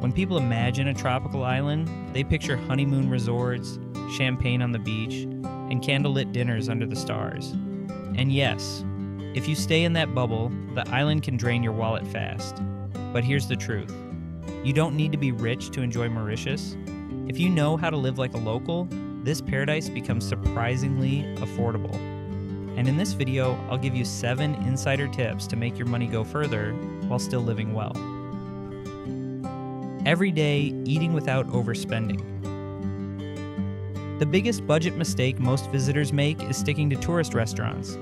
When people imagine a tropical island, they picture honeymoon resorts, champagne on the beach, and candlelit dinners under the stars. And yes, if you stay in that bubble, the island can drain your wallet fast. But here's the truth. You don't need to be rich to enjoy Mauritius. If you know how to live like a local, this paradise becomes surprisingly affordable. And in this video, I'll give you 7 insider tips to make your money go further while still living well. Every day, eating without overspending. The biggest budget mistake most visitors make is sticking to tourist restaurants.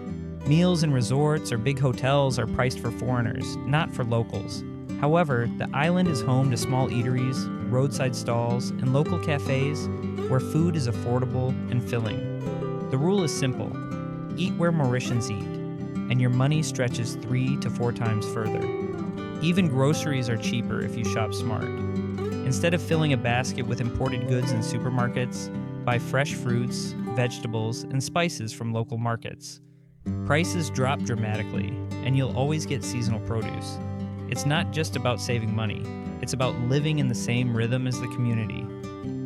Meals in resorts or big hotels are priced for foreigners, not for locals. However, the island is home to small eateries, roadside stalls, and local cafes where food is affordable and filling. The rule is simple. Eat where Mauritians eat, and your money stretches 3 to 4 times further. Even groceries are cheaper if you shop smart. Instead of filling a basket with imported goods in supermarkets, buy fresh fruits, vegetables, and spices from local markets. Prices drop dramatically, and you'll always get seasonal produce. It's not just about saving money, it's about living in the same rhythm as the community.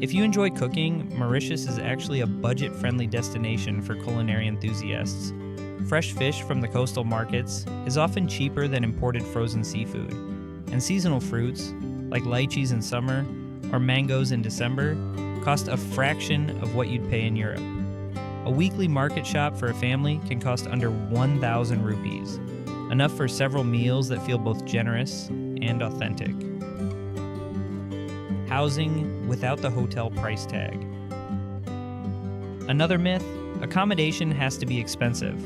If you enjoy cooking, Mauritius is actually a budget-friendly destination for culinary enthusiasts. Fresh fish from the coastal markets is often cheaper than imported frozen seafood, and seasonal fruits, like lychees in summer or mangoes in December, cost a fraction of what you'd pay in Europe. A weekly market shop for a family can cost under 1,000 rupees, enough for several meals that feel both generous and authentic. Housing without the hotel price tag. Another myth, accommodation has to be expensive.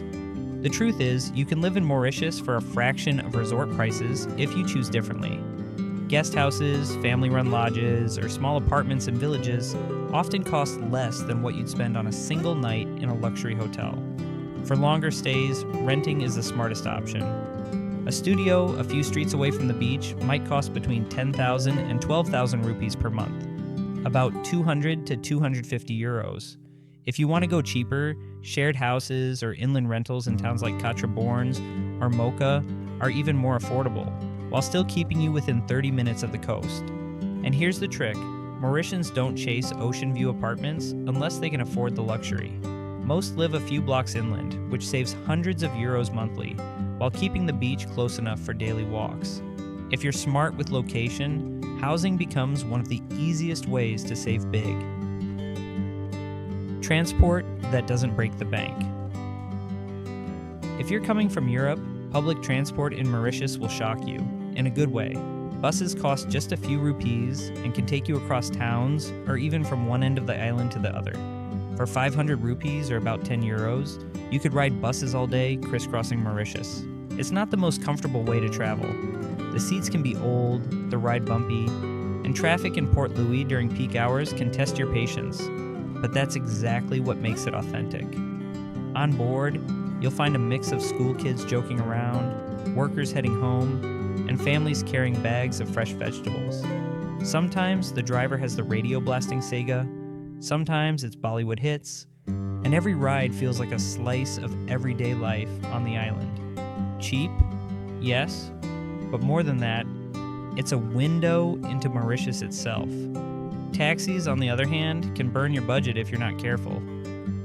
The truth is, you can live in Mauritius for a fraction of resort prices if you choose differently. Guest houses, family-run lodges, or small apartments in villages often cost less than what you'd spend on a single night in a luxury hotel. For longer stays, renting is the smartest option. A studio a few streets away from the beach might cost between 10,000 and 12,000 rupees per month, about 200 to 250 euros. If you want to go cheaper, shared houses or inland rentals in towns like Catraborns or Mocha are even more affordable, while still keeping you within 30 minutes of the coast. And here's the trick, Mauritians don't chase ocean view apartments unless they can afford the luxury. Most live a few blocks inland, which saves hundreds of euros monthly, while keeping the beach close enough for daily walks. If you're smart with location, housing becomes one of the easiest ways to save big. Transport that doesn't break the bank. If you're coming from Europe, public transport in Mauritius will shock you, in a good way. Buses cost just a few rupees and can take you across towns or even from one end of the island to the other. For 500 rupees or about 10 euros, you could ride buses all day crisscrossing Mauritius. It's not the most comfortable way to travel. The seats can be old, the ride bumpy, and traffic in Port Louis during peak hours can test your patience. But that's exactly what makes it authentic. On board, you'll find a mix of school kids joking around, workers heading home, and families carrying bags of fresh vegetables. Sometimes the driver has the radio blasting Sega, sometimes it's Bollywood hits, and every ride feels like a slice of everyday life on the island. Cheap? Yes, but more than that, it's a window into Mauritius itself. Taxis, on the other hand, can burn your budget if you're not careful.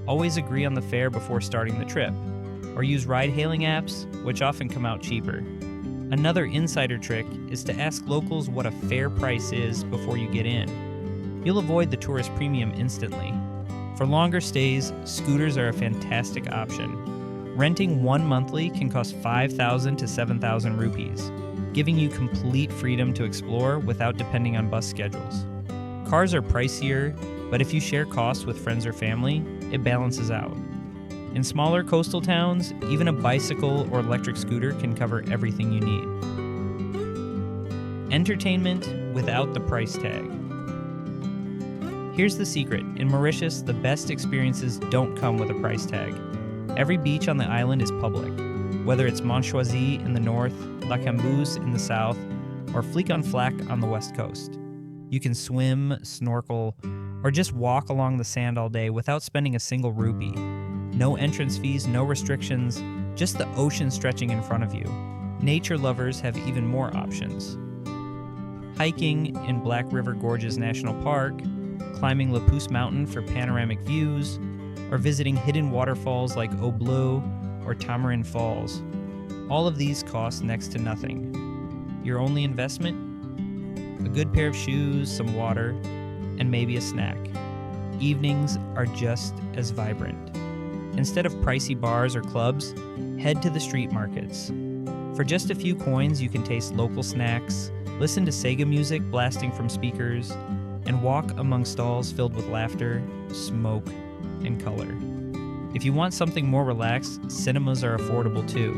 Always agree on the fare before starting the trip, or use ride-hailing apps, which often come out cheaper. Another insider trick is to ask locals what a fair price is before you get in. You'll avoid the tourist premium instantly. For longer stays, scooters are a fantastic option. Renting one monthly can cost 5,000 to 7,000 rupees, giving you complete freedom to explore without depending on bus schedules. Cars are pricier, but if you share costs with friends or family, it balances out. In smaller coastal towns, even a bicycle or electric scooter can cover everything you need. Entertainment without the price tag. Here's the secret. In Mauritius, the best experiences don't come with a price tag. Every beach on the island is public, whether it's Montchoisy in the north, La Cambuse in the south, or Fleek-on-Flack on the west coast. You can swim, snorkel, or just walk along the sand all day without spending a single rupee. No entrance fees, no restrictions, just the ocean stretching in front of you. Nature lovers have even more options. hiking in Black River Gorges National Park, climbing La Pouce Mountain for panoramic views, or visiting hidden waterfalls like Eau Bleu or Tamarin Falls. All of these cost next to nothing. Your only investment? A good pair of shoes, some water, and maybe a snack. Evenings are just as vibrant. Instead of pricey bars or clubs, head to the street markets. For just a few coins, you can taste local snacks, listen to Sega music blasting from speakers, and walk among stalls filled with laughter, smoke, and color. If you want something more relaxed, cinemas are affordable too.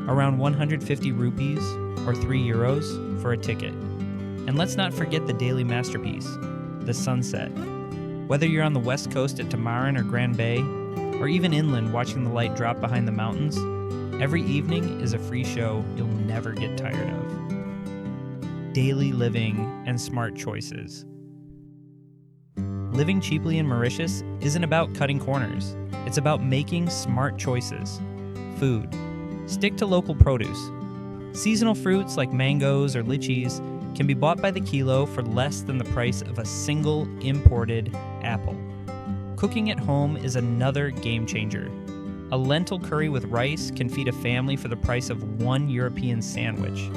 Around 150 rupees, or €3, for a ticket. And let's not forget the daily masterpiece, the sunset. Whether you're on the west coast at Tamarin or Grand Bay, or even inland watching the light drop behind the mountains, every evening is a free show you'll never get tired of. Daily living and smart choices. Living cheaply in Mauritius isn't about cutting corners. It's about making smart choices. Food. Stick to local produce. Seasonal fruits like mangoes or lychees can be bought by the kilo for less than the price of a single imported apple. Cooking at home is another game changer. A lentil curry with rice can feed a family for the price of one European sandwich.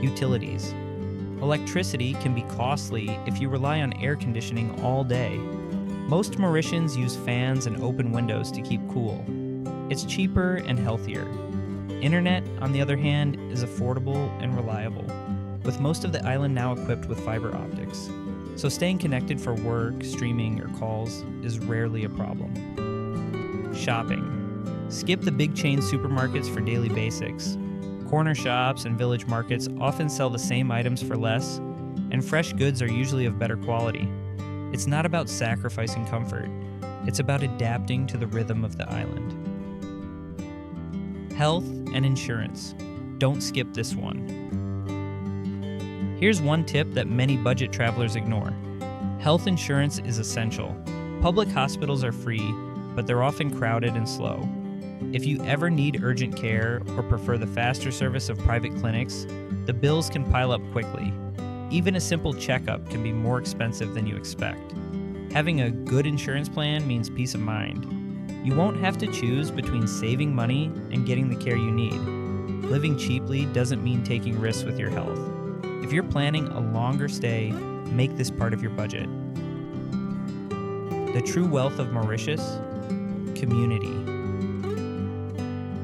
Utilities. Electricity can be costly if you rely on air conditioning all day. Most Mauritians use fans and open windows to keep cool. It's cheaper and healthier. Internet, on the other hand, is affordable and reliable, with most of the island now equipped with fiber optics. So staying connected for work, streaming, or calls is rarely a problem. Shopping. Skip the big chain supermarkets for daily basics. Corner shops and village markets often sell the same items for less, and fresh goods are usually of better quality. It's not about sacrificing comfort. It's about adapting to the rhythm of the island. Health and insurance. Don't skip this one. Here's one tip that many budget travelers ignore. Health insurance is essential. Public hospitals are free, but they're often crowded and slow. If you ever need urgent care or prefer the faster service of private clinics, the bills can pile up quickly. Even a simple checkup can be more expensive than you expect. Having a good insurance plan means peace of mind. You won't have to choose between saving money and getting the care you need. Living cheaply doesn't mean taking risks with your health. If you're planning a longer stay, make this part of your budget. The true wealth of Mauritius? Community.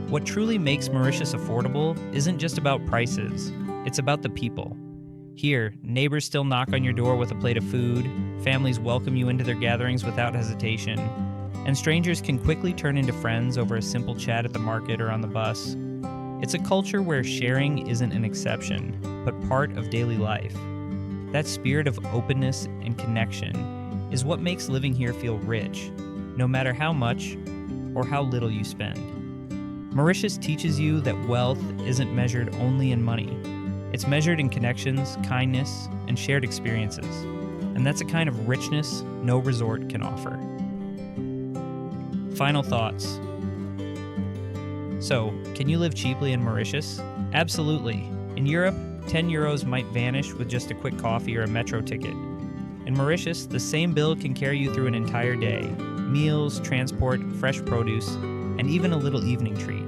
What truly makes Mauritius affordable isn't just about prices, it's about the people. Here, neighbors still knock on your door with a plate of food, families welcome you into their gatherings without hesitation, and strangers can quickly turn into friends over a simple chat at the market or on the bus. It's a culture where sharing isn't an exception, but part of daily life. That spirit of openness and connection is what makes living here feel rich, no matter how much or how little you spend. Mauritius teaches you that wealth isn't measured only in money. It's measured in connections, kindness, and shared experiences. And that's a kind of richness no resort can offer. Final thoughts. So, can you live cheaply in Mauritius? Absolutely. In Europe, €10 might vanish with just a quick coffee or a metro ticket. In Mauritius, the same bill can carry you through an entire day. Meals, transport, fresh produce, and even a little evening treat.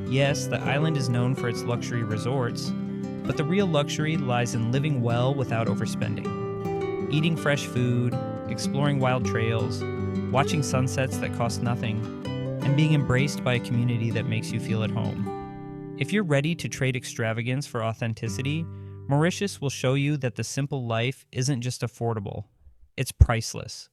Yes, the island is known for its luxury resorts, but the real luxury lies in living well without overspending. Eating fresh food, exploring wild trails, watching sunsets that cost nothing, and being embraced by a community that makes you feel at home. If you're ready to trade extravagance for authenticity, Mauritius will show you that the simple life isn't just affordable, it's priceless.